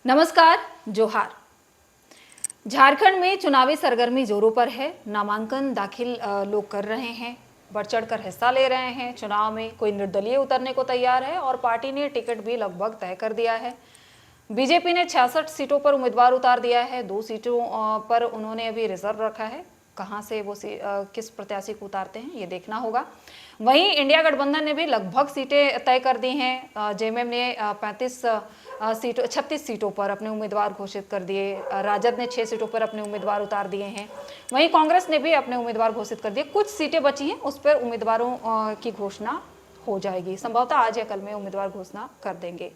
नमस्कार, जोहार। झारखंड में चुनावी सरगर्मी जोरों पर है। नामांकन दाखिल लोग कर रहे हैं, बढ़ चढ़कर हिस्सा ले रहे हैं। चुनाव में कोई निर्दलीय उतरने को तैयार है और पार्टी ने टिकट भी लगभग तय कर दिया है। बीजेपी ने 66 सीटों पर उम्मीदवार उतार दिया है। 2 सीटों पर उन्होंने अभी रिजर्व रखा है। कहां से वो किस प्रत्याशी को उतारते हैं ये देखना होगा। वहीं इंडिया गठबंधन ने भी लगभग सीटें तय कर दी हैं। जेएमएम ने 36 सीटों पर अपने उम्मीदवार घोषित कर दिए। राजद ने 6 सीटों पर अपने उम्मीदवार उतार दिए हैं। वहीं कांग्रेस ने भी अपने उम्मीदवार घोषित कर दिए। कुछ सीटें बची हैं, उस पर उम्मीदवारों की घोषणा हो जाएगी। संभवतः आज या कल में उम्मीदवार घोषणा कर देंगे।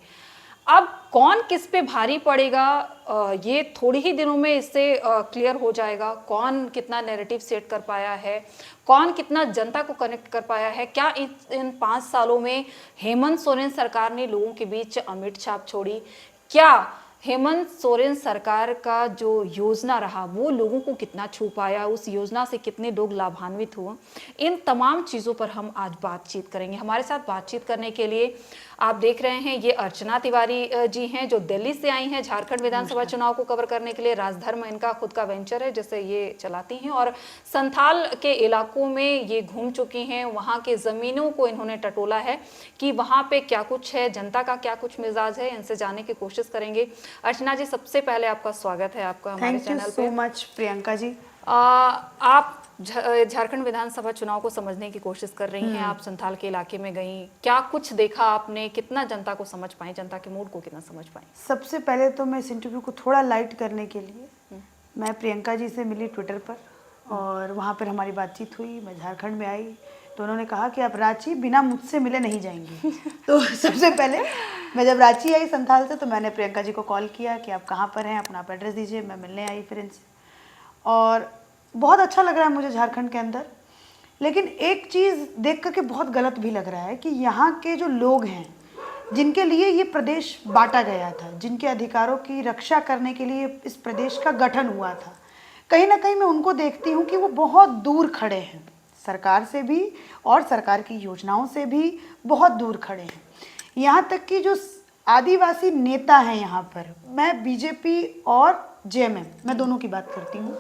अब कौन किस पे भारी पड़ेगा ये थोड़ी ही दिनों में इससे क्लियर हो जाएगा। कौन कितना नैरेटिव सेट कर पाया है, कौन कितना जनता को कनेक्ट कर पाया है। क्या इन 5 सालों में हेमंत सोरेन सरकार ने लोगों के बीच अमिट छाप छोड़ी? क्या हेमंत सोरेन सरकार का जो योजना रहा वो लोगों को कितना छू पाया, उस योजना से कितने लोग लाभान्वित हुए, इन तमाम चीज़ों पर हम आज बातचीत करेंगे। हमारे साथ बातचीत करने के लिए आप देख रहे हैं ये अर्चना तिवारी जी हैं, जो दिल्ली से आई हैं झारखंड विधानसभा चुनाव को कवर करने के लिए। राजधर्म इनका खुद का वेंचर है जिसे ये चलाती हैं और संथाल के इलाकों में ये घूम चुकी हैं। वहाँ के ज़मीनों को इन्होंने टटोला है कि वहाँ पे क्या कुछ है, जनता का क्या कुछ मिजाज है। इनसे जानने की कोशिश करेंगे। अर्चना जी, सबसे पहले आपका स्वागत है आपका हमारे चैनल पे। Thank you so much Priyanka ji. आप झारखंड विधानसभा चुनाव को समझने की कोशिश कर रही हैं। आप संथाल के इलाके में गई, क्या कुछ देखा आपने? कितना जनता को समझ पाई, जनता के मूड को कितना समझ पाई? सबसे पहले तो मैं इस इंटरव्यू को थोड़ा लाइट करने के लिए मैं प्रियंका जी से मिली ट्विटर पर और वहाँ पर हमारी बातचीत हुई। मैं झारखंड में आई तो उन्होंने कहा कि आप रांची बिना मुझसे मिले नहीं जाएंगी। तो सबसे पहले मैं जब रांची आई संथाल से तो मैंने प्रियंका जी को कॉल किया कि आप कहाँ पर हैं, अपना आप एड्रेस दीजिए। मैं मिलने आई फिर इनसे और बहुत अच्छा लग रहा है मुझे झारखंड के अंदर। लेकिन एक चीज़ देख करके बहुत गलत भी लग रहा है कि यहाँ के जो लोग हैं जिनके लिए ये प्रदेश बांटा गया था, जिनके अधिकारों की रक्षा करने के लिए इस प्रदेश का गठन हुआ था, कहीं ना कहीं मैं उनको देखती हूँ कि वो बहुत दूर खड़े हैं सरकार से भी और सरकार की योजनाओं से भी बहुत दूर खड़े हैं। यहाँ तक कि जो आदिवासी नेता हैं यहाँ पर, मैं बीजेपी और जेएमएम मैं दोनों की बात करती हूँ,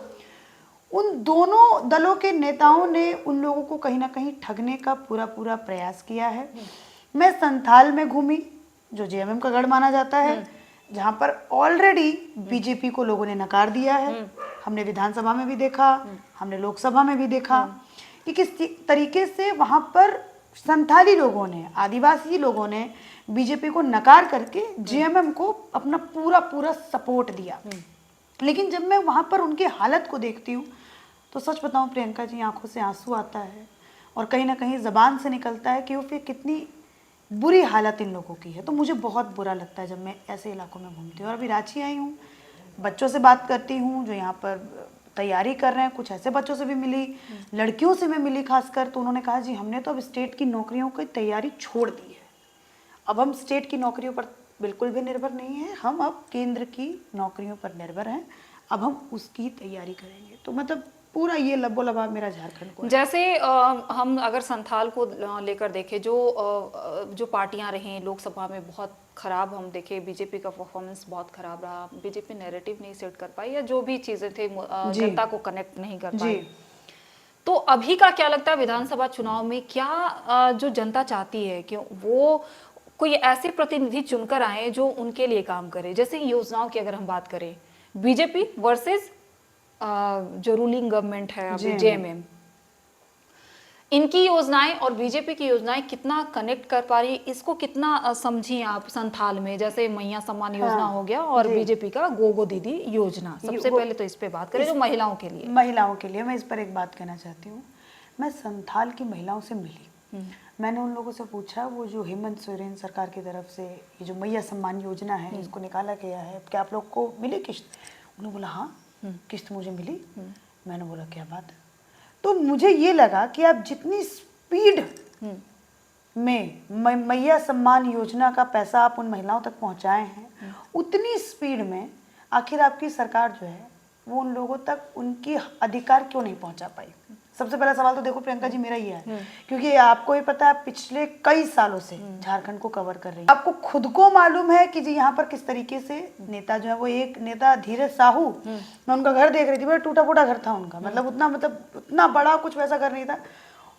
उन दोनों दलों के नेताओं ने उन लोगों को कहीं ना कहीं ठगने का पूरा प्रयास किया है। मैं संथाल में घूमी जो जेएमएम का गढ़ माना जाता है, जहां पर ऑलरेडी बीजेपी को लोगों ने नकार दिया है। हमने विधानसभा में भी देखा, हमने लोकसभा में भी देखा कि किस तरीके से वहां पर संथाली लोगों ने, आदिवासी लोगों ने बीजेपी को नकार करके जेएमएम को अपना पूरा सपोर्ट दिया। लेकिन जब मैं वहाँ पर उनकी हालत को देखती हूँ तो सच बताऊँ प्रियंका जी, आंखों से आंसू आता है और कहीं ना कहीं ज़बान से निकलता है कि वो फिर कितनी बुरी हालत इन लोगों की है। तो मुझे बहुत बुरा लगता है जब मैं ऐसे इलाकों में घूमती हूँ। और अभी रांची आई हूँ, बच्चों से बात करती हूँ जो यहाँ पर तैयारी कर रहे हैं। कुछ ऐसे बच्चों से भी मिली, लड़कियों से मैं मिली खासकर, तो उन्होंने कहा जी हमने तो अब स्टेट की नौकरियों की तैयारी छोड़ दी है, अब हम स्टेट की नौकरियों पर बिल्कुल भी निर्भर नहीं है, हम अब केंद्र की नौकरियों पर निर्भर हैं, अब हम उसकी तैयारी करेंगे। तो मतलब पूरा ये लबो-लबाब मेरा झारखंड को है। जैसे हम अगर संथाल को लेकर देखें, जो पार्टियां रहीं लोकसभा में बहुत खराब हम देखें, बीजेपी का परफॉर्मेंस बहुत खराब रहा, बीजेपी नैरेटिव नहीं सेट कर पाई या जो भी चीज़ें थे जनता को कनेक्ट नहीं कर पाई। तो अभी का क्या लगता है विधानसभा चुनाव में क्या जो जनता चाहती है कि वो कोई ऐसे प्रतिनिधि चुनकर आए जो उनके लिए काम करे? जैसे योजनाओं की अगर हम बात करें, बीजेपी वर्सेस जो रूलिंग गवर्नमेंट है अभी जेएमएम, इनकी योजनाएं और बीजेपी की योजनाएं कितना कनेक्ट कर पा रही, इसको कितना समझी आप संथाल में? जैसे मैया सम्मान योजना हो गया और बीजेपी का गोगो दीदी योजना। सबसे पहले तो इस पे बात करें जो महिलाओं के लिए। मैं इस पर एक बात कहना चाहती हूँ। मैं संथाल की महिलाओं से मिली, मैंने उन लोगों से पूछा वो जो हेमंत सोरेन सरकार की तरफ से ये जो मैया सम्मान योजना है इसको निकाला गया है, क्या आप लोग को मिली किस्त? उन्होंने बोला हाँ किस्त मुझे मिली। मैंने बोला क्या बात है। तो मुझे ये लगा कि आप जितनी स्पीड में मैया सम्मान योजना का पैसा आप उन महिलाओं तक पहुंचाए हैं, उतनी स्पीड में आखिर आपकी सरकार जो है वो उन लोगों तक उनकी अधिकार क्यों नहीं पहुंचा पाई? सबसे पहला सवाल तो देखो प्रियंका जी मेरा ही है, क्योंकि आपको ही पता है पिछले कई सालों से झारखंड को कवर कर रही है। आपको खुद को मालूम है कि जी यहाँ पर किस तरीके से नेता जो है, वो एक नेता धीरज साहू, मैं उनका घर देख रही थी, बड़ा टूटा फूटा घर था उनका, मतलब उतना बड़ा कुछ वैसा घर नहीं था।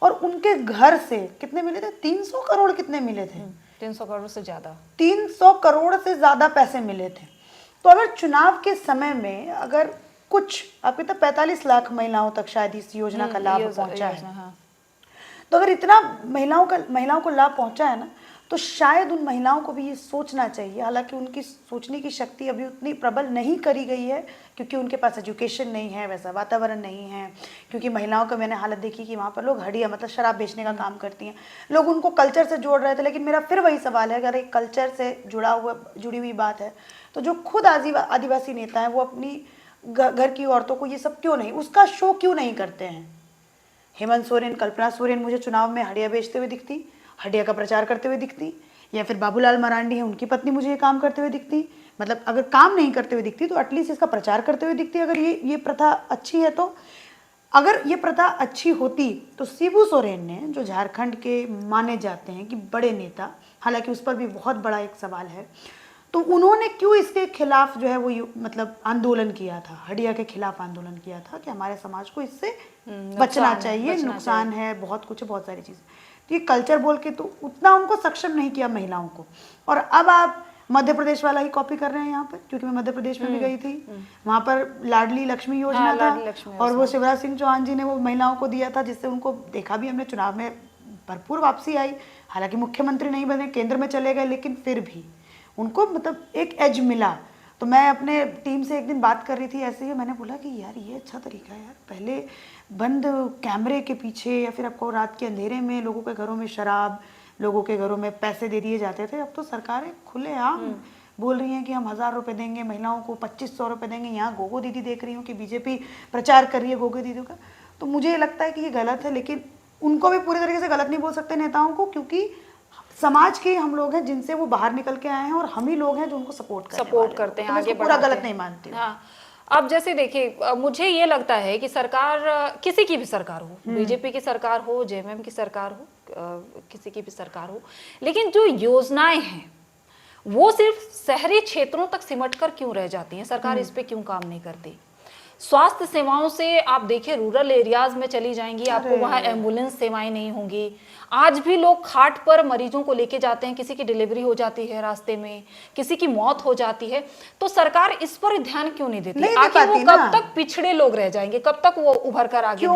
और उनके घर से कितने मिले थे, 300 करोड़ कितने मिले थे, 300 करोड़ से ज्यादा, 300 करोड़ से ज्यादा पैसे मिले थे। तो अगर चुनाव के समय में अगर कुछ आपके तो 45 लाख महिलाओं तक शायद इस योजना का लाभ पहुंचा है, हाँ। तो अगर इतना महिलाओं को लाभ पहुंचा है ना, तो शायद उन महिलाओं को भी ये सोचना चाहिए। हालांकि उनकी सोचने की शक्ति अभी उतनी प्रबल नहीं करी गई है, क्योंकि उनके पास एजुकेशन नहीं है, वैसा वातावरण नहीं है। क्योंकि महिलाओं का मैंने हालत देखी कि वहाँ पर लोग हड़िया मतलब शराब बेचने का काम करती हैं, लोग उनको कल्चर से जोड़ रहे थे। लेकिन मेरा फिर वही सवाल है, अगर एक कल्चर से जुड़ी हुई बात है, तो जो खुद आदिवासी नेता हैं वो अपनी घर की औरतों को ये सब क्यों नहीं, उसका शो क्यों नहीं करते हैं। हेमंत सोरेन, कल्पना सोरेन मुझे चुनाव में हड़िया बेचते हुए दिखती, हड़िया का प्रचार करते हुए दिखती, या फिर बाबूलाल मरांडी है उनकी पत्नी मुझे ये काम करते हुए दिखती। मतलब अगर काम नहीं करते हुए दिखती तो एटलीस्ट इसका प्रचार करते हुए दिखती। अगर ये प्रथा अच्छी है, तो अगर ये प्रथा अच्छी होती तो शिबू सोरेन ने, जो झारखंड के माने जाते हैं कि बड़े नेता, हालांकि उस पर भी बहुत बड़ा एक सवाल है, तो उन्होंने क्यों इसके खिलाफ जो है वो मतलब आंदोलन किया था, हड़िया के खिलाफ आंदोलन किया था कि हमारे समाज को इससे बचना चाहिए, नुकसान है, बहुत कुछ है, बहुत सारी चीज़। तो ये कल्चर बोल के तो उतना उनको सक्षम नहीं किया महिलाओं को। और अब आप मध्य प्रदेश वाला ही कॉपी कर रहे हैं यहाँ पर, क्योंकि मैं मध्य प्रदेश में भी गई थी, वहाँ पर लाडली लक्ष्मी योजना था, और वो शिवराज सिंह चौहान जी ने वो महिलाओं को दिया था, जिससे उनको देखा भी हमने चुनाव में भरपूर वापसी आई। हालांकि मुख्यमंत्री नहीं बने, केंद्र में चले गए, लेकिन फिर भी उनको मतलब एक एज मिला। तो मैं अपने टीम से एक दिन बात कर रही थी ऐसे ही, मैंने बोला कि यार ये अच्छा तरीका है यार, पहले बंद कैमरे के पीछे या फिर आपको रात के अंधेरे में लोगों के घरों में शराब, लोगों के घरों में पैसे दे दिए जाते थे। अब तो सरकारें खुलेआम बोल रही हैं कि हम 1000 रुपये देंगे, महिलाओं को 2500 रुपये देंगे। यहाँ गोगो दीदी देख रही हूँ कि बीजेपी प्रचार कर रही है गोगो दीदी का। तो मुझे लगता है कि ये गलत है, लेकिन उनको भी पूरी तरीके से गलत नहीं बोल सकते नेताओं को, क्योंकि समाज के हम लोग हैं जिनसे वो बाहर निकल के आए हैं, और हम ही लोग हैं जो उनको सपोर्ट करते हैं, आगे पूरा गलत नहीं मानती। हाँ, अब जैसे देखिए, मुझे ये लगता है कि सरकार, किसी की भी सरकार हो, बीजेपी की सरकार हो, जेएमएम की सरकार हो, किसी की भी सरकार हो, लेकिन जो योजनाएं हैं वो सिर्फ शहरी क्षेत्रों तक सिमट कर क्यों रह जाती हैं? सरकार इस पे क्यों काम नहीं करती? स्वास्थ्य सेवाओं से आप देखिए, रूरल एरियाज में चली जाएंगी, आपको वहाँ एम्बुलेंस सेवाएं नहीं होंगी। आज भी लोग खाट पर मरीजों को लेके जाते हैं, किसी की डिलीवरी हो जाती है रास्ते में, किसी की मौत हो जाती है, तो सरकार इस पर ध्यान क्यों नहीं देती? आखिर वो कब तक पिछड़े लोग रह जाएंगे, कब तक वो उभर कर आगे?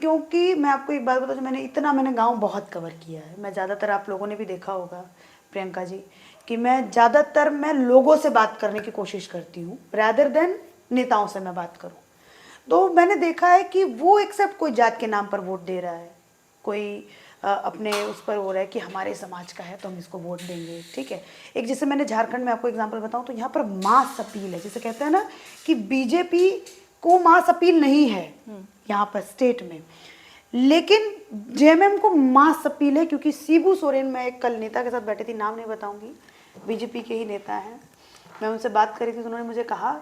क्योंकि मैं आपको एक बात बताऊं, मैंने गाँव बहुत कवर किया है। मैं ज़्यादातर, आप लोगों ने भी देखा होगा प्रियंका जी, कि मैं लोगों से बात करने की कोशिश करती हूँ रैदर देन नेताओं से मैं बात करूं। तो मैंने देखा है कि वो एक्सेप्ट कोई जात के नाम पर वोट दे रहा है, कोई अपने उस पर हो रहा है कि हमारे समाज का है तो हम इसको वोट देंगे, ठीक है। एक जैसे मैंने झारखंड में आपको एग्जांपल बताऊं, तो यहाँ पर मास अपील है, जैसे कहते हैं ना कि बीजेपी को मास अपील नहीं है यहाँ पर स्टेट में, लेकिन जेएमएम को मास अपील है। क्योंकि शिबू सोरेन, मैं एक कल नेता के साथ बैठी थी, नाम नहीं बताऊंगी, बीजेपी के ही नेता हैं, मैं उनसे बात करी थी, तो उन्होंने मुझे कहा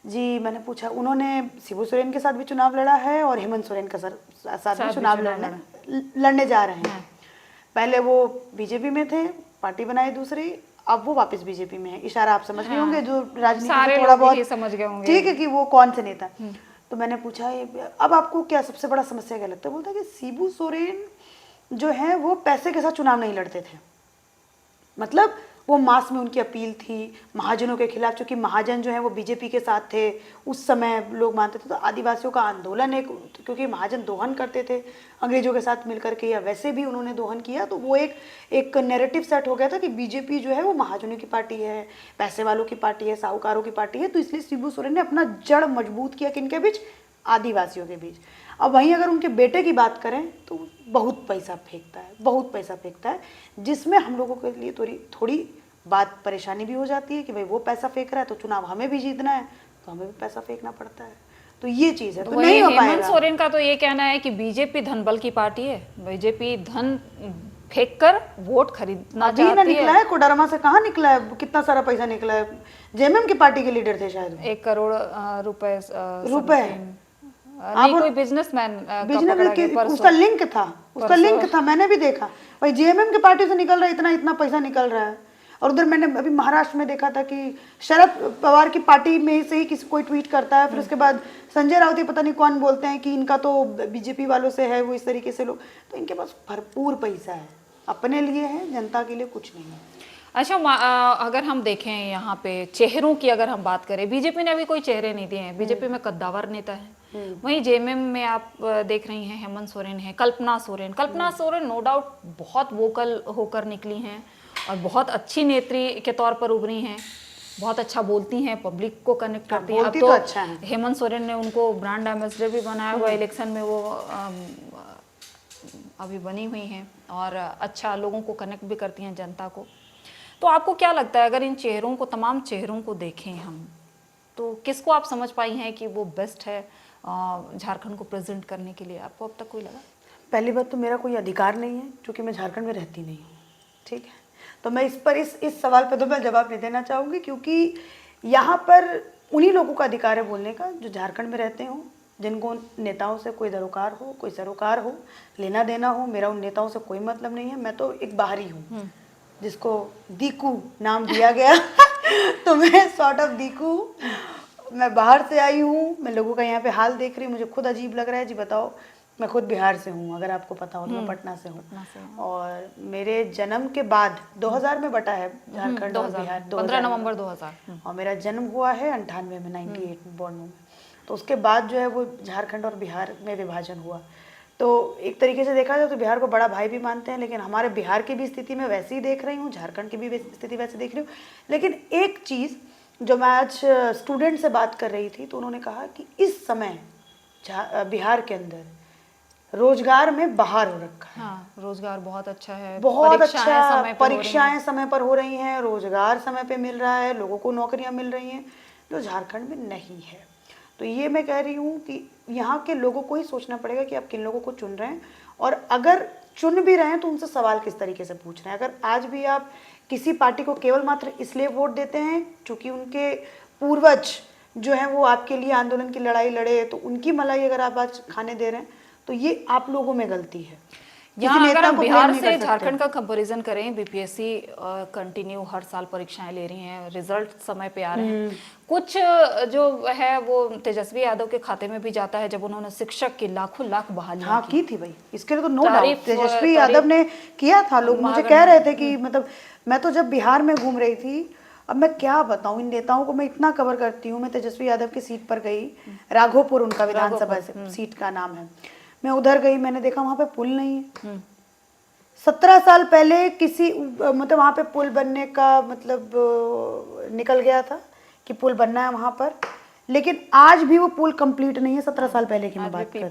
जी, मैंने पूछा, उन्होंने शिबू सोरेन के साथ भी चुनाव लड़ा है और हेमंत सोरेन के साथ भी चुनाव लड़ने जा रहे हैं। पहले वो बीजेपी में थे, पार्टी बनाई दूसरी, अब वो वापस बीजेपी में है। इशारा आप समझ गए होंगे, जो राजनीति थोड़ा बहुत समझ गए होंगे, ठीक है, कि वो कौन से नेता। तो मैंने पूछा, अब आपको क्या सबसे बड़ा समस्या क्या लगता है? बोलता है कि शिबू सोरेन जो है वो पैसे के साथ चुनाव नहीं लड़ते थे, मतलब वो मास में उनकी अपील थी महाजनों के खिलाफ, क्योंकि महाजन जो है वो बीजेपी के साथ थे उस समय, लोग मानते थे। तो आदिवासियों का आंदोलन एक, क्योंकि महाजन दोहन करते थे अंग्रेजों के साथ मिलकर के, या वैसे भी उन्होंने दोहन किया, तो वो एक नैरेटिव सेट हो गया था कि बीजेपी जो है वो महाजनों की पार्टी है, पैसे वालों की पार्टी है, साहूकारों की पार्टी है। तो इसलिए शिबू सोरेन ने अपना जड़ मजबूत किया किनके बीच? आदिवासियों के बीच। अब वहीं अगर उनके बेटे की बात करें तो बहुत पैसा फेंकता है, जिसमें हम लोगों के लिए थोड़ी बात परेशानी भी हो जाती है कि भाई वो पैसा फेंक रहा है तो चुनाव हमें भी जीतना है, तो हमें भी पैसा फेंकना पड़ता है। तो ये चीज है, तो नहीं हो पाएगा। हेमंत सोरेन का तो ये कहना है कि बीजेपी धन बल की पार्टी है, बीजेपी धन फेंक कर वोट खरीदना चाहती है। निकला है कोडरमा से, कहाँ निकला है, कितना सारा पैसा निकला है। जेएमएम की पार्टी के लीडर थे शायद, 1 करोड़ रुपए नहीं, कोई बिजनेसमैन का बिजनेस पकड़ा गया परसों। उसका लिंक था, मैंने भी देखा भाई, जेएमएम के पार्टी से निकल रहा है, इतना पैसा निकल रहा है। और उधर मैंने अभी महाराष्ट्र में देखा था कि शरद पवार की पार्टी में से ही किसी कोई ट्वीट करता है, फिर उसके बाद संजय राउत ही पता नहीं कौन बोलते हैं कि इनका तो बीजेपी वालों से है, वो इस तरीके से लोग, तो इनके पास भरपूर पैसा है, अपने लिए है, जनता के लिए कुछ नहीं है। अच्छा, अगर हम देखें यहाँ पे चेहरों की अगर हम बात करें, बीजेपी ने अभी कोई चेहरे नहीं दिए हैं। बीजेपी में कद्दावर नेता है। वहीं जेएमएम में आप देख रही हैं हेमंत सोरेन है, कल्पना सोरेन नो डाउट बहुत वोकल होकर निकली हैं और बहुत अच्छी नेत्री के तौर पर उभरी हैं, बहुत अच्छा बोलती हैं, पब्लिक को कनेक्ट करती हैं। अब तो अच्छा है। हेमंत सोरेन ने उनको ब्रांड एम्बेसडर भी बनाया हुआ, इलेक्शन में वो अभी बनी हुई हैं और अच्छा लोगों को कनेक्ट भी करती हैं, जनता को। तो आपको क्या लगता है, अगर इन चेहरों को, तमाम चेहरों को देखें हम, तो किसको आप समझ पाई हैं कि वो बेस्ट है झारखंड को प्रेजेंट करने के लिए? आपको अब तक कोई लगा? पहली बात तो मेरा कोई अधिकार नहीं है, क्योंकि मैं झारखंड में रहती नहीं हूँ, ठीक है। तो मैं इस सवाल पर तो मैं जवाब नहीं देना चाहूँगी, क्योंकि यहाँ पर उन्हीं लोगों का अधिकार है बोलने का जो झारखंड में रहते हों, जिनको नेताओं से कोई दरोकार हो, कोई सरोकार हो, लेना देना हो। मेरा उन नेताओं से कोई मतलब नहीं है, मैं तो एक बाहरी हूँ जिसको दीकू नाम दिया गया तो मैं सॉर्ट ऑफ दीकू, मैं बाहर से आई हूँ, मैं लोगों का यहाँ पे हाल देख रही हूँ, मुझे खुद अजीब लग रहा है। जी बताओ, मैं खुद बिहार से हूँ, अगर आपको पता हो तो मैं पटना से हूँ। और मेरे जन्म के बाद 2000 में बटा है झारखंड और बिहार, 15 नवंबर 2000। और मेरा जन्म हुआ है 98 में, 98 में बॉर्न हूँ। तो उसके बाद जो है वो झारखंड और बिहार में विभाजन हुआ। तो एक तरीके से देखा जाए तो बिहार को बड़ा भाई भी मानते हैं, लेकिन हमारे बिहार की भी स्थिति मैं वैसे ही देख रही हूँ, झारखंड की भी स्थिति वैसे देख रही हूँ। लेकिन एक चीज़ जो मैं आज स्टूडेंट से बात कर रही थी, तो उन्होंने कहा कि इस समय बिहार के अंदर रोजगार में बाहर हो रखा है। हाँ, रोजगार बहुत अच्छा है, बहुत अच्छा, परीक्षाएं समय पर हो रही हैं, रोजगार समय पे मिल रहा है, लोगों को नौकरियां मिल रही हैं, जो झारखंड में नहीं है। तो ये मैं कह रही हूँ कि यहाँ के लोगों को ही सोचना पड़ेगा कि आप किन लोगों को चुन रहे हैं, और अगर चुन भी रहे हैं तो उनसे सवाल किस तरीके से पूछ रहे हैं। अगर आज भी आप किसी पार्टी को केवल मात्र इसलिए वोट देते हैं क्योंकि उनके पूर्वज जो हैं वो आपके लिए आंदोलन की लड़ाई लड़े, तो उनकी मलाई अगर आप आज खाने दे रहे हैं, तो ये आप लोगों में गलती है। यहाँ अगर हम बिहार से झारखंड का कंपैरिजन करें, बीपीएससी कंटिन्यू हर साल परीक्षाएं ले रही हैं, रिजल्ट समय पे आ रहे हैं। कुछ जो है वो तेजस्वी यादव के खाते में भी जाता है, जब उन्होंने शिक्षक की लाख बहालियां की थी भाई, इसके लिए तो नो डाउट तेजस्वी यादव ने किया था। लोग मुझे कह रहे थे कि मतलब, मैं तो जब बिहार में घूम रही थी, अब मैं क्या बताऊं, इन नेताओं को मैं इतना कवर करती हूँ। मैं तेजस्वी यादव की सीट पर गई, राघोपुर उनका विधानसभा सीट का नाम है, मैं उधर गई, मैंने देखा वहां पे पुल नहीं है। 17 साल पहले किसी मतलब वहां पे पुल बनने का मतलब निकल गया था कि पुल बनना है वहां पर, लेकिन आज भी वो पुल कंप्लीट नहीं है। 17 साल पहले की मैं बात कर रही हूँ।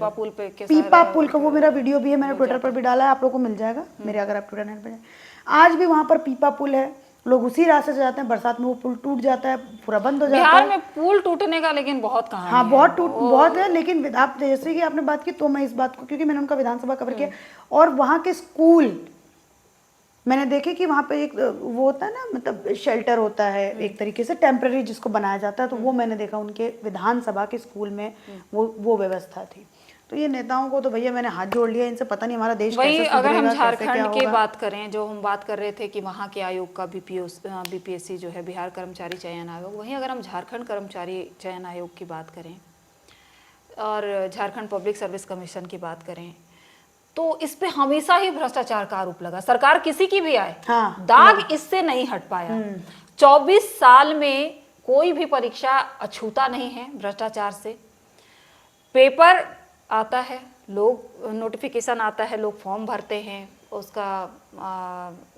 पीपा पुल का वो मेरा वीडियो भी है, मैंने ट्विटर पर भी डाला है, आप लोगों को मिल जाएगा मेरे, अगर आप ट्विटर नेट पर जाए। आज भी वहां पर पीपा पुल है, लोग उसी रास्ते से जाते हैं, बरसात में वो पुल टूट जाता है, पूरा बंद हो जाता है। बिहार में पुल टूटने का लेकिन बहुत कहानी है। हाँ, बहुत है। लेकिन आप जैसे कि आपने बात की, तो मैं इस बात को, क्योंकि मैंने उनका विधानसभा कवर किया, और वहाँ के स्कूल मैंने देखे कि वहाँ पे एक वो होता है ना, मतलब शेल्टर होता है एक तरीके से टेम्पररी जिसको बनाया जाता है, तो वो मैंने देखा उनके विधानसभा के स्कूल में वो व्यवस्था थी। तो ये नेताओं को तो भैया मैंने हाथ जोड़ लिया, इनसे पता नहीं हमारा देश वही कैसे अगर हम सुधरेगा, झारखंड की बात करें, जो हम बात कर रहे थे कि वहाँ के आयोग का बीपीएससी जो है बिहार कर्मचारी चयन आयोग, वहीं अगर हम झारखंड कर्मचारी चयन आयोग की बात करें और झारखंड पब्लिक सर्विस कमीशन की बात करें, तो इस पे हमेशा ही भ्रष्टाचार का आरोप लगा, सरकार किसी की भी आए। हाँ, दाग इससे नहीं हट पाया। 24 साल में कोई भी परीक्षा अछूता नहीं है भ्रष्टाचार से। पेपर आता है, लोग नोटिफिकेशन आता है, लोग फॉर्म भरते हैं, उसका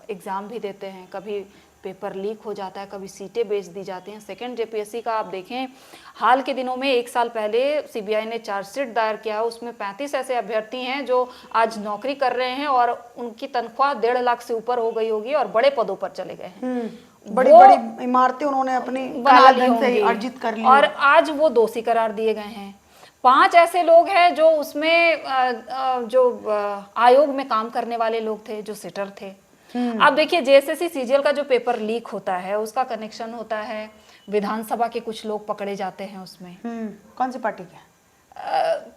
एग्ज़ाम भी देते हैं, कभी पेपर लीक हो जाता है, कभी सीटें बेच दी जाती हैं। सेकंड जेपीएससी का आप देखें, हाल के दिनों में 1 साल पहले सीबीआई ने चार्जशीट दायर किया, उसमें 35 ऐसे अभ्यर्थी हैं जो आज नौकरी कर रहे हैं और उनकी तनख्वाह 1.5 लाख से ऊपर हो गई होगी और बड़े पदों पर चले गए हैं। बड़ी बड़ी इमारतें उन्होंने अपनी काला धन से अर्जित कर ली और आज वो दोषी करार दिए गए हैं। 5 ऐसे लोग हैं जो उसमें जो आयोग में काम करने वाले लोग थे, जो सिटर थे। आप देखिए, जेएसएससी सीजीएल का जो पेपर लीक होता है, उसका कनेक्शन होता है विधानसभा के कुछ लोग पकड़े जाते हैं उसमें। कौन सी पार्टी के?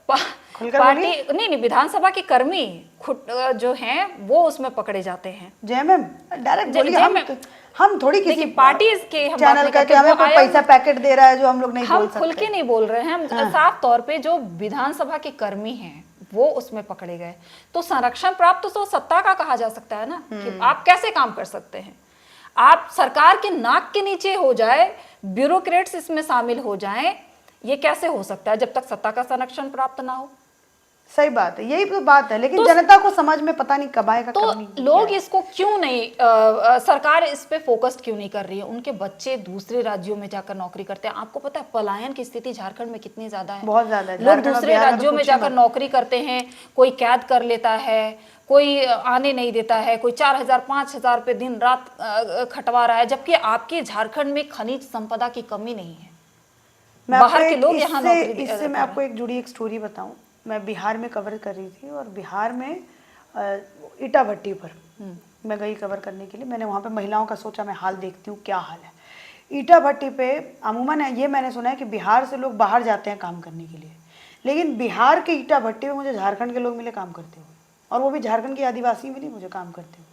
खुलकर पार्टी नहीं, विधानसभा के कर्मी खुद जो हैं वो उसमें पकड़े जाते हैं। जेएमएम डायरेक्ट बोलिए, जेएमएम हम थोड़ी किसी देखिए पार्टी के हम बात चैनल नहीं का करते, कि हमें वो कोई आयोग पैसा पैकेट दे रहा है जो हम लोग नहीं बोल हम सकते। खुल के नहीं बोल रहे हैं, हम साफ तौर पे जो विधानसभा के कर्मी हैं वो उसमें पकड़े गए। तो संरक्षण प्राप्त तो सत्ता का कहा जा सकता है ना, कि आप कैसे काम कर सकते हैं। आप सरकार के नाक के नीचे हो जाए, ब्यूरोक्रेट्स इसमें शामिल हो जाएं, ये कैसे हो सकता है जब तक सत्ता का संरक्षण प्राप्त ना हो। सही बात है, यही तो बात है, लेकिन जनता को समझ में पता नहीं कब आएगा, तो कब नहीं। लोग इसको क्यों नहीं सरकार इस पे फोकस क्यों नहीं कर रही है। उनके बच्चे दूसरे राज्यों में जाकर नौकरी करते हैं। आपको पता है पलायन की स्थिति झारखंड में कितनी ज्यादा है, बहुत ज्यादा है। लोग झारखंड और दूसरे बिहार में तो राज्यों में पूछिए जाकर मत। नौकरी करते हैं, कोई कैद कर लेता है, कोई आने नहीं देता है, कोई 4,000 5,000 पे दिन रात खटवा रहा है, जबकि आपके झारखंड में खनिज संपदा की कमी नहीं है। मैं बाहर आपको के एक लोग यहाँ नौकरी इससे मैं आपको एक जुड़ी एक स्टोरी बताऊं। मैं बिहार में कवर कर रही थी, और बिहार में ईटा भट्टी पर मैं गई कवर करने के लिए। मैंने वहाँ पे महिलाओं का सोचा मैं हाल देखती हूँ क्या हाल है। ईटा भट्टी पे अमूमन ये मैंने सुना है कि बिहार से लोग बाहर जाते हैं काम करने के लिए, लेकिन बिहार के ईटा भट्टी में मुझे झारखंड के लोग मिले काम करते हुए, और वो भी झारखंड की आदिवासी मिली मुझे काम करते हुए।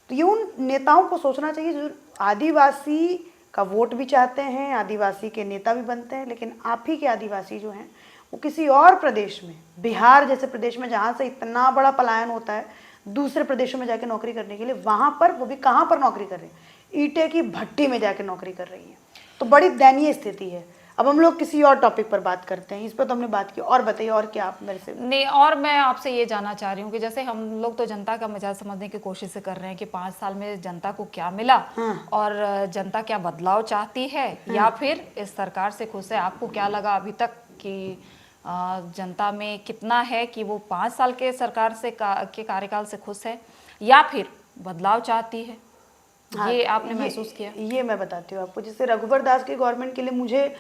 तो ये उन नेताओं को सोचना चाहिए जो आदिवासी का वोट भी चाहते हैं, आदिवासी के नेता भी बनते हैं, लेकिन आप ही के आदिवासी जो हैं वो किसी और प्रदेश में, बिहार जैसे प्रदेश में जहाँ से इतना बड़ा पलायन होता है दूसरे प्रदेशों में जाके नौकरी करने के लिए, वहाँ पर वो भी कहाँ पर नौकरी कर रहे हैं, ईंटे की भट्टी में जाके नौकरी कर रही हैं। तो बड़ी दयनीय स्थिति है। अब हम लोग किसी और टॉपिक पर बात करते हैं, इस पर तो हमने बात की। और बताइए, और क्या आप मेरे से नहीं, और मैं आपसे ये जानना चाह रही हूँ कि जैसे हम लोग तो जनता का मिजाज समझने की कोशिश कर रहे हैं कि 5 साल में जनता को क्या मिला, और जनता क्या बदलाव चाहती है, या फिर इस सरकार से खुश है। आपको क्या लगा अभी तक कि जनता में कितना है कि वो 5 साल के सरकार से के कार्यकाल से खुश है, या फिर बदलाव चाहती है? हाँ, ये आपने महसूस किया? ये मैं बताती हूँ आपको। जैसे रघुवर दास की गवर्नमेंट के लिए मुझे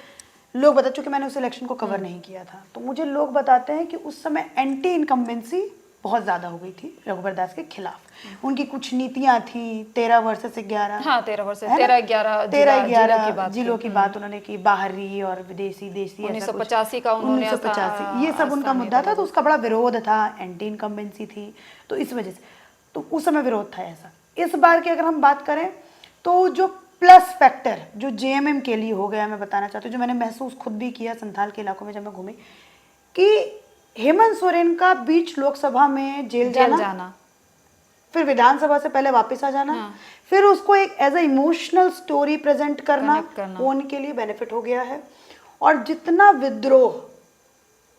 लोग बता, चूंकि मैंने उस इलेक्शन को कवर नहीं किया था, तो मुझे लोग बताते हैं कि उस समय एंटी इनकम्बेंसी बहुत ज़्यादा हो गई थी रघुवर दास के खिलाफ। उनकी कुछ नीतियाँ थी 13 वर्ष से 11, हाँ 13 वर्ष से है ना? 13-11 जिलों की बात उन्होंने की, बाहरी और विदेशी देशी, 1985 का उन्होंने 1985 ये सब उनका मुद्दा था। तो उसका बड़ा विरोध था, एंटी इनकम्बेंसी थी, तो इस वजह से तो उस समय विरोध था ऐसा। इस बार की अगर हम बात करें तो जो प्लस फैक्टर जो जेएमएम के लिए हो गया, मैं बताना चाहती हूँ, जो मैंने महसूस खुद भी किया संथाल के इलाकों में जब मैं घूमी, कि हेमंत सोरेन का बीच लोकसभा में जेल जाना, फिर विधानसभा से पहले वापस आ जाना, हाँ। फिर उसको एक as a emotional story present करना, करना। वो उनके लिए बेनिफिट हो गया है। और जितना विद्रोह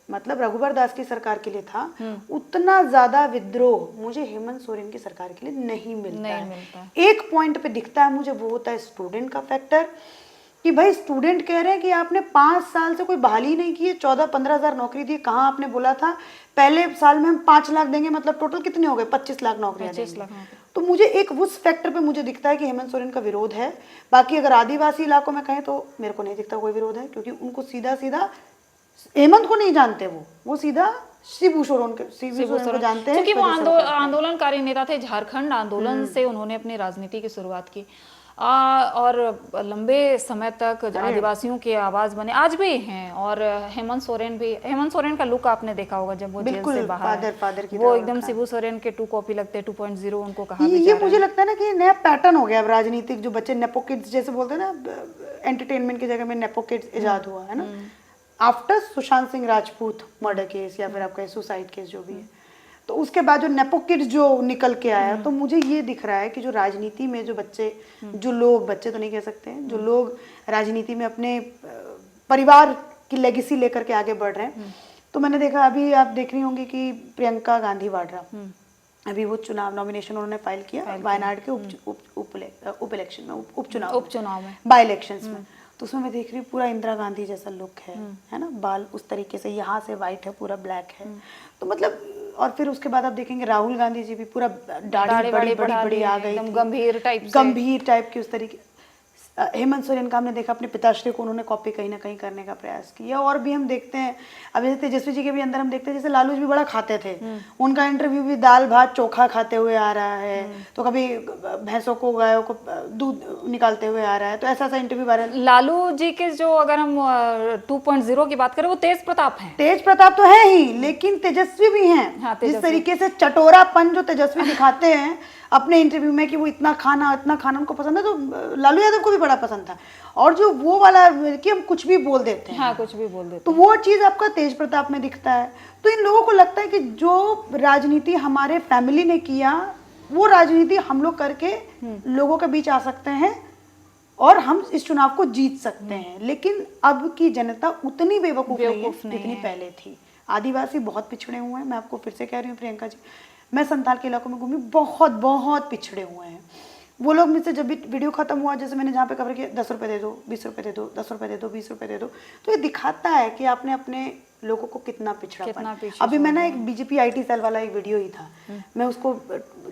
मतलब रघुवर दास की सरकार के लिए था, उतना ज्यादा विद्रोह मुझे हेमंत सोरेन की सरकार के लिए नहीं मिलता है। एक पॉइंट पे दिखता है मुझे, वो होता है स्टूडेंट का फैक्टर, कि भाई स्टूडेंट कह रहे हैं कि आपने 5 साल से कोई बहाली नहीं की है, 14-15 हज़ार नौकरी दी। कहाँ आपने बोला था पहले साल में हम 5 लाख देंगे, मतलब टोटल कितने हो गए, 25 लाख नौकरियां देंगे। तो मुझे एक उस फैक्टर पे मुझे दिखता है कि हेमंत सोरेन का विरोध है। बाकी अगर आदिवासी इलाकों में कहें तो मेरे को नहीं दिखता कोई विरोध है, क्योंकि उनको सीधा सीधा हेमंत को नहीं जानते, वो सीधा शिबू सोरेन को जानते हैं, क्योंकि वो आंदोलनकारी नेता थे। झारखंड आंदोलन से उन्होंने अपनी राजनीति की शुरुआत की, और लंबे समय तक आदिवासियों की आवाज बने, आज भी हैं। और हेमंत सोरेन का लुक आपने देखा होगा जब वो जेल से बाहर फादर की वो एकदम शिबू सोरेन के 2 कॉपी लगते हैं, 2.0 उनको कहा भी ये मुझे लगता है ना कि नया पैटर्न हो गया अब राजनीतिक। जो बच्चे नेपो किड्स जैसे बोलते हैं ना, एंटरटेनमेंट की जगह में नेपो किड्स इजाद हुआ है ना, after Sushant Singh Rajput murder case, या फिर आपका सुसाइड केस जो भी है, तो उसके बाद जो नेपो किड्स जो निकल के आया, तो मुझे ये दिख रहा है कि जो राजनीति में जो बच्चे, जो लोग, बच्चे तो नहीं कह सकते हैं, जो लोग राजनीति में अपने परिवार की लेगेसी लेकर के आगे बढ़ रहे हैं। तो मैंने देखा, अभी आप देख रही होंगी कि प्रियंका गांधी वाड्रा, अभी वो चुनाव नॉमिनेशन उन्होंने फाइल किया वायनाड के उप इलेक्शन में, उपचुनाव में, बाई इलेक्शंस में। तो उसमें मैं देख रही हूँ पूरा इंदिरा गांधी जैसा लुक है ना, बाल उस तरीके से, यहाँ से वाइट है, पूरा ब्लैक है, तो मतलब। और फिर उसके बाद आप देखेंगे राहुल गांधी जी भी पूरा दाढ़ी बड़ी बड़ी आ गई, गंभीर टाइप की उस तरीके। हेमंत सोरेन का हमने देखा, अपने पिताश्री को उन्होंने कॉपी कहीं ना कहीं करने का प्रयास किया। और भी हम देखते हैं, अब जैसे तेजस्वी जी के भी अंदर हम देखते हैं, जैसे लालू जी भी बड़ा खाते थे, उनका इंटरव्यू भी दाल भात चोखा खाते हुए आ रहा है, तो कभी भैंसों को गायों को दूध निकालते हुए आ रहा है, तो ऐसा ऐसा इंटरव्यू वायरल। लालू जी के जो अगर हम 2.0 की बात करें, वो तेज प्रताप हैं। तेज प्रताप तो है ही, लेकिन तेजस्वी भी हैं। हाँ, जिस तरीके से चटोरापन जो तेजस्वी दिखाते हैं अपने इंटरव्यू में कि वो इतना खाना उनको पसंद है, तो लालू यादव को भी बड़ा पसंद था। और जो वो वाला कि हम कुछ भी बोल देते हैं, हाँ, कुछ भी बोल देते तो वो चीज़ आपका तेज प्रताप में दिखता है। तो इन लोगों को लगता है कि जो राजनीति हमारे फैमिली ने किया, वो राजनीति हम लोग करके लोगों के बीच आ सकते हैं और हम इस चुनाव को जीत सकते हैं। लेकिन अब की जनता उतनी बेवकूफ़ नहीं है जितनी पहले थी। आदिवासी बहुत पिछड़े हुए हैं, मैं आपको फिर से कह रही हूँ प्रियंका जी, मैं संथाल के इलाकों में घूमी, बहुत बहुत पिछड़े हुए हैं वो लोग। मुझसे जब भी वीडियो खत्म हुआ, जैसे मैंने जहाँ पे कवर किया, 10 रुपये दे दो, 20 रुपये दे दो, 10 रुपये दे दो, 20 रुपये दे दो, तो ये दिखाता है कि आपने अपने लोगों को कितना पिछड़ा। अभी मैं ना एक बीजेपी IT सेल वाला एक वीडियो ही था, मैं उसको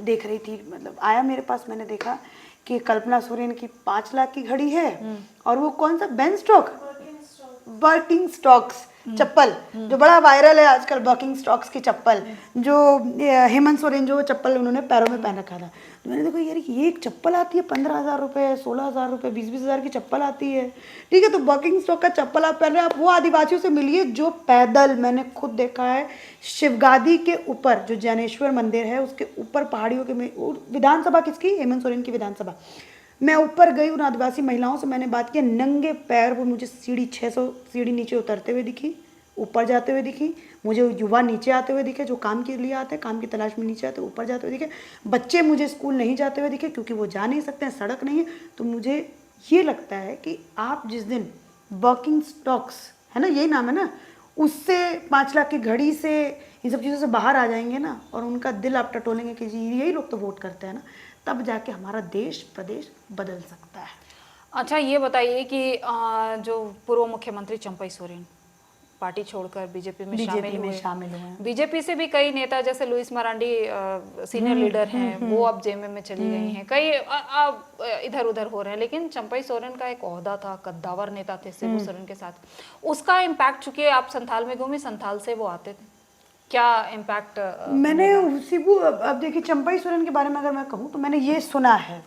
देख रही थी, मतलब आया मेरे पास, मैंने देखा कि कल्पना सोरेन की 5 लाख की घड़ी है, और वो कौन सा बर्किंग स्टॉक्स चप्पल जो बड़ा वायरल है आजकल, बर्किंग स्टॉक्स की चप्पल, जो हेमंत सोरेन जो चप्पल उन्होंने पैरों में पहन रखा था। तो मैंने देखा यार ये एक चप्पल आती है 15,000 रुपये, 16,000 रुपये, 20-20 हज़ार की चप्पल आती है, ठीक है। तो बर्किंग स्टॉक का चप्पल आप पहन रहे हैं, आप वो आदिवासियों से मिलिए जो पैदल, मैंने खुद देखा है, शिवगादी के ऊपर जो जैनेश्वर मंदिर है उसके ऊपर पहाड़ियों के में, विधानसभा किसकी, हेमंत सोरेन की विधानसभा, मैं ऊपर गई, उन आदिवासी महिलाओं से मैंने बात की, नंगे पैर वो मुझे सीढ़ी 600 सीढ़ी नीचे उतरते हुए दिखी, ऊपर जाते हुए दिखी, मुझे युवा नीचे आते हुए दिखे जो काम के लिए आते हैं, काम की तलाश में नीचे आते ऊपर जाते हुए दिखे, बच्चे मुझे स्कूल नहीं जाते हुए दिखे क्योंकि वो जा नहीं सकते हैं, सड़क नहीं है। तो मुझे ये लगता है कि आप जिस दिन वर्किंग स्टॉक्स है ना, यही नाम है ना, उससे 5 लाख की घड़ी से इन सब चीज़ों से बाहर आ जाएंगे ना, और उनका दिल आप टटोलेंगे कि जी यही लोग तो वोट करते हैं ना, तब जाके हमारा देश प्रदेश बदल सकता है। अच्छा, ये बताइए कि जो पूर्व मुख्यमंत्री चंपई सोरेन पार्टी छोड़कर बीजेपी में शामिल हुए। बीजेपी से भी कई नेता, जैसे लुइस मरांडी सीनियर लीडर हैं, वो अब जेएमएम में चली गई हैं, कई इधर उधर हो रहे हैं, लेकिन चंपई सोरेन का एक ओहदा था, कद्दावर नेता थे शिबू सोरेन के साथ, उसका इम्पैक्ट, चूंकि आप संथाल में घूमी, संथाल से वो आते थे, क्या इम्पैक्ट? मैंने शिबू, अब देखिए चंपई सोरेन के बारे में अगर मैं कहूँ तो मैंने ये सुना है,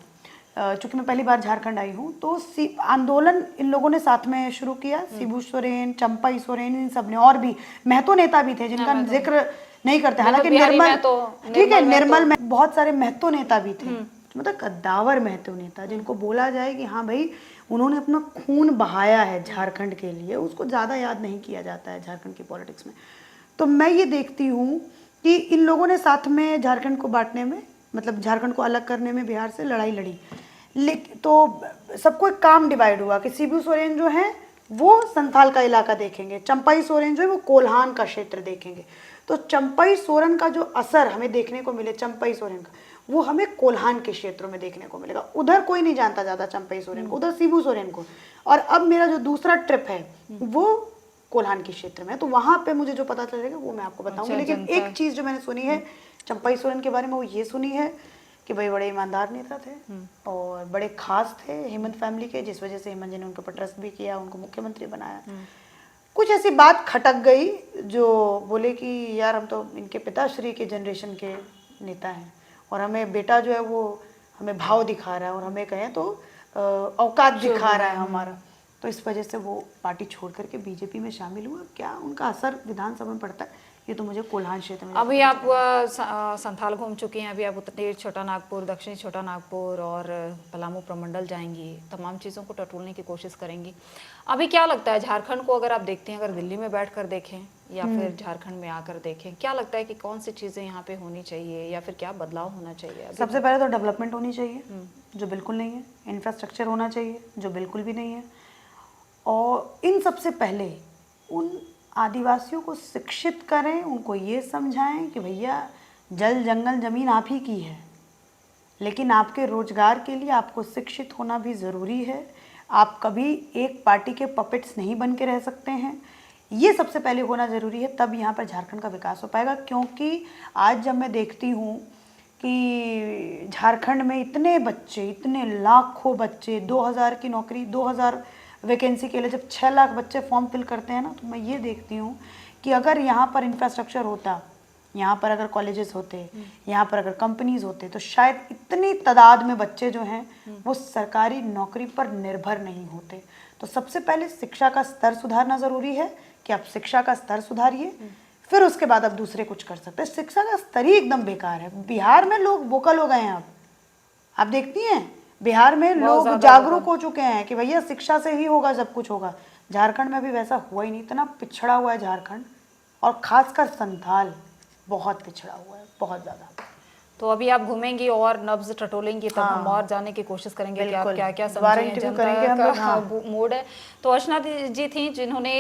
चूंकि मैं पहली बार झारखंड आई हूँ, तो आंदोलन इन लोगों ने साथ में शुरू किया, शिबू सोरेन, चंपई सोरेन, इन सब ने, और भी महतो नेता भी थे जिनका जिक्र नहीं करते, हालांकि निर्मल, ठीक है, निर्मल में बहुत सारे महतो नेता भी थे, मतलब कद्दावर महतो नेता, जिनको बोला जाए कि हाँ भाई उन्होंने अपना खून बहाया है झारखंड के लिए, उसको ज़्यादा याद नहीं किया जाता है झारखंड की पॉलिटिक्स में। तो मैं ये देखती हूँ कि इन लोगों ने साथ में झारखंड को बांटने में, मतलब झारखंड को अलग करने में बिहार से लड़ाई लड़ी, लेकिन तो सबको एक काम डिवाइड हुआ कि शिबू सोरेन जो है वो संथाल का इलाका देखेंगे, चंपई सोरेन जो है वो कोल्हान का क्षेत्र देखेंगे। तो चंपई सोरेन का जो असर हमें देखने को मिले, चंपई सोरेन का, वो हमें कोल्हान के क्षेत्रों में देखने को मिलेगा। उधर कोई नहीं जानता ज़्यादा चंपई सोरेन को, उधर शिबू सोरेन को। और अब मेरा जो दूसरा ट्रिप है वो कोल्हान के क्षेत्र में, तो वहाँ पे मुझे जो पता चलेगा वो मैं आपको बताऊंगी। लेकिन एक चीज़ जो मैंने सुनी है चंपई सोरेन के बारे में, वो ये सुनी है कि भाई बड़े ईमानदार नेता थे और बड़े खास थे हेमंत फैमिली के, जिस वजह से हेमंत जी ने उनके ऊपर ट्रस्ट भी किया, उनको मुख्यमंत्री बनाया। कुछ ऐसी बात खटक गई जो बोले कि यार हम तो इनके पिताश्री के जनरेशन के नेता हैं और हमें बेटा जो है वो हमें भाव दिखा रहा है और हमें कहें तो औकात दिखा रहा है हमारा, तो इस वजह से वो पार्टी छोड़ करके बीजेपी में शामिल हुआ। क्या उनका असर विधानसभा में पड़ता है ये तो मुझे कोल्हान क्षेत्र में। अभी आप संथाल घूम चुकी हैं, अभी आप उत्तरी छोटा नागपुर, दक्षिणी छोटा नागपुर और पलामू प्रमंडल जाएंगी, तमाम चीज़ों को टटोलने की कोशिश करेंगी। अभी क्या लगता है झारखंड को, अगर आप देखते हैं, अगर दिल्ली में बैठ कर देखें या फिर झारखंड में आकर देखें, क्या लगता है कि कौन सी चीज़ें यहाँ पे होनी चाहिए या फिर क्या बदलाव होना चाहिए? सबसे पहले तो डेवलपमेंट होनी चाहिए जो बिल्कुल नहीं है, इंफ्रास्ट्रक्चर होना चाहिए जो बिल्कुल भी नहीं है, और इन सबसे पहले उन आदिवासियों को शिक्षित करें, उनको ये समझाएं कि भैया जल जंगल ज़मीन आप ही की है, लेकिन आपके रोजगार के लिए आपको शिक्षित होना भी ज़रूरी है। आप कभी एक पार्टी के पपेट्स नहीं बन के रह सकते हैं, ये सबसे पहले होना ज़रूरी है, तब यहाँ पर झारखंड का विकास हो पाएगा। क्योंकि आज जब मैं देखती हूँ कि झारखंड में इतने बच्चे, इतने लाखों बच्चे, 2000 की नौकरी, 2000 वैकेंसी के लिए जब 6 लाख बच्चे फॉर्म फिल करते हैं ना, तो मैं ये देखती हूँ कि अगर यहाँ पर इंफ्रास्ट्रक्चर होता, यहाँ पर अगर कॉलेजेस होते, यहाँ पर अगर कंपनीज होते, तो शायद इतनी तादाद में बच्चे जो हैं वो सरकारी नौकरी पर निर्भर नहीं होते। तो सबसे पहले शिक्षा का स्तर सुधारना ज़रूरी है कि आप शिक्षा का स्तर सुधारिए, फिर उसके बाद आप दूसरे कुछ कर सकते हैं। शिक्षा का स्तर ही एकदम बेकार है। बिहार में लोग वोकल हो गए हैं। अब आप देखती हैं बिहार में लोग जागरूक हो चुके हैं कि भैया शिक्षा से ही होगा, सब कुछ होगा। झारखंड में अभी वैसा हुआ ही नहीं। इतना पिछड़ा हुआ है झारखंड, और खासकर संथाल बहुत पिछड़ा हुआ है, बहुत ज़्यादा। तो अभी आप घूमेंगी और नब्ज टटोलेंगी, तब हम और जानने की कोशिश करेंगे कि आप बिल्कुल। क्या क्या दोबारा समझे हैं, इंटरव्यू जनता करेंगे हम लोग, का हाँ। मूड है। तो अर्चना जी थी जिन्होंने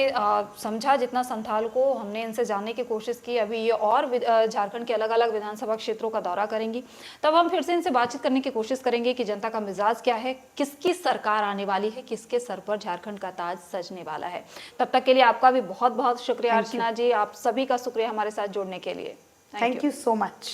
समझा जितना संथाल को, हमने इनसे जानने की कोशिश की। अभी ये और झारखंड के अलग अलग विधानसभा क्षेत्रों का दौरा करेंगी, तब हम फिर से इनसे बातचीत करने की कोशिश करेंगे कि जनता का मिजाज क्या है, किसकी सरकार आने वाली है, किसके सर पर झारखंड का ताज सजने वाला है। तब तक के लिए आपका भी बहुत बहुत शुक्रिया अर्चना जी, आप सभी का शुक्रिया हमारे साथ जुड़ने के लिए। Thank you so much.